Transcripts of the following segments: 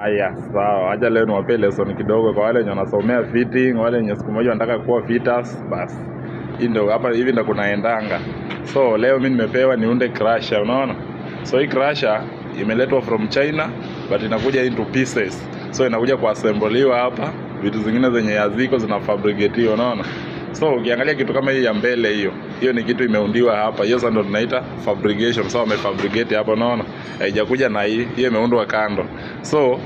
Aya, sawa. Acha leo niwape lesson kidogo kwa wale wenye wanasomea fitting, wale wenye siku moja wanataka kuwa fitters, basi. Hii ndio hapa hivi ndio kunaendanga. So leo mimi nimepewa niunde crusher, unaona? So hii crusher imeletwa from China but inakuja into pieces. So inakuja kuassembliwa hapa, vitu zingine zenye haziko zinafabricatiwa, unaona? So ukiangalia kitu kama hii ya mbele hiyo ni kitu imeundiwa hapa. Hiyo sasa ndio tunaita fabrication. So wamefabricate hapa, unaona? Haijakuja na hiyo imeundwa kando. So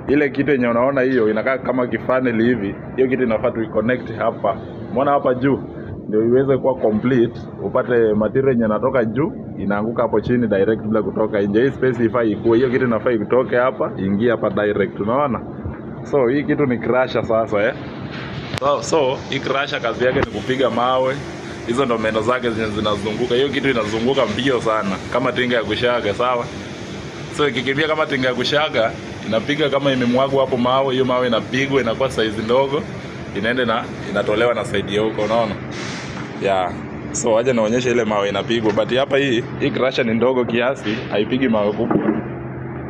ile kitu yenye unaona hiyo inakaa kama kifunnel hivi. Hiyo kitu inafaa tu connect hapa. Umeona hapa juu ndio iweze kuwa complete, upate material yenye inatoka juu inaanguka hapo chini direct bila kutoka nje. Hii space ifai ikuwe, hiyo kitu inafaa itoke hapa ingie hapa direct, unaona? So hii kitu ni crusher sasa So hii crusher kazi yake ni kupiga mawe. Hizo ndo meno zake zinazunguka. Hiyo kitu inazunguka mbio sana kama tinga ya kushaga, sawa? So ikikimbia kama tinga ya kushaga, inapiga kama imemwagwa hapo mawe, hiyo mawe inapigwa inakuwa size ndogo, inaenda na inatolewa na side huko, unaona? So waje naonyesha ile mawe inapigwa, but hapa hii crusher ni ndogo kiasi, haipigi mawe kubwa.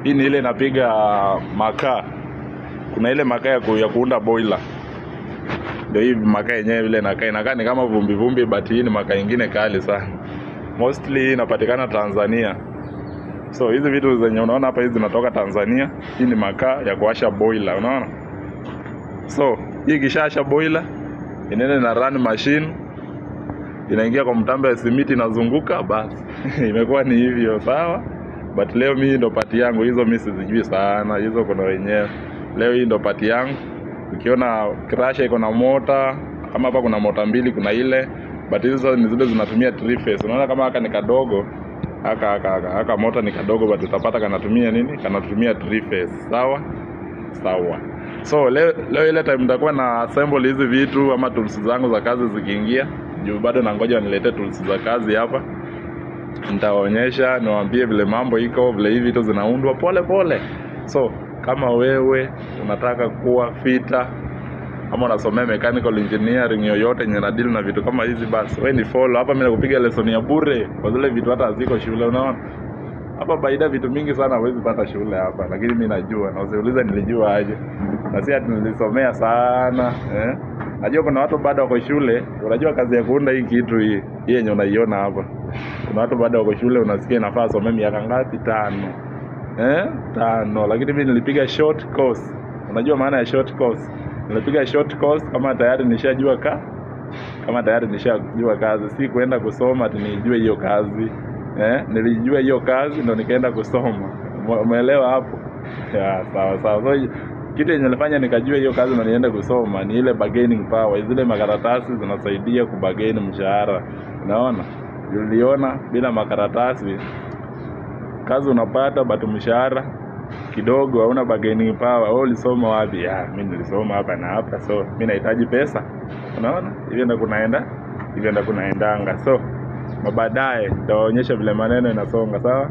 Hii ni ile inapiga makaa. Kuna ile makaa ya kuunda boiler. Ndio hivi makaa yenyewe ile inakaa ni kama vumbi but hii ni makaa nyingine kali sana. Mostly inapatikana Tanzania. So hizi vitu zenye unaona hapa hizi zinatoka Tanzania. Hii ni makaa ya kuwasha boiler, unaona? So hii kishasha boiler inaenda na run machine, inaingia kwa mtambo ya simiti inazunguka, basi imekuwa ni hivyo, sawa? But leo mimi ndo pati yangu, hizo mimi sizijui sana, hizo kuna wenyewe. Leo hii ndo pati yangu. Ukiona crusher iko na mota, kama hapa kuna mota mbili, kuna ile, but hizo ni zile zinatumia 3 phase. Unaona kama haka ni kadogo, haka mota ni kadogo, but utapata kanatumia nini? Kanatumia 3 phase. Sawa. So leo ile time nitakuwa na assemble hizi vitu ama tools zangu za kazi zikiingia. Juu bado nangoja nilete tools za kazi hapa. Nitawaonyesha, niwaambie vile mambo iko, vile hivi vitu zinaundwa pole pole. So kama wewe unataka kuwa fitter ama unasomea mechanical engineering yoyote yenye na deal na vitu kama hizi, basi wewe ni follow hapa. Mimi nakupiga lesson ya bure kwa zile vitu hata haziko shule, unaona? Hapa baida vitu mingi sana huwezi pata shule hapa, lakini mimi najua, na usiulize nilijua aje. Na si ati nilisomea sana, Najua kuna watu bado wako shule, unajua kazi ya kuunda hii kitu hii yenye unaiona hapa. Kuna watu bado wako shule, unasikia inafaa some miaka ngapi? 5, lakini mimi nilipiga short course. Unajua maana ya short course? Nilipiga short course kama tayari nishajua kazi, si kuenda kusoma ati nijue hiyo kazi. Nilijua hiyo kazi ndo nikaenda kusoma. Umeelewa hapo? Sawa. So kitu yenye nilifanya nikajua hiyo kazi na niende kusoma ni ile bargaining power. Zile makaratasi zinasaidia kubargain mshahara. Unaona? Uliona bila makaratasi kazi unapata but mshahara kidogo, hauna bargaining power. Wewe ulisoma wapi? Mimi nilisoma hapa na hapa, so mimi nahitaji pesa. Unaona? Hivyo ndio kunaendanga. So baadaye nitawaonyesha vile maneno inasonga, sawa?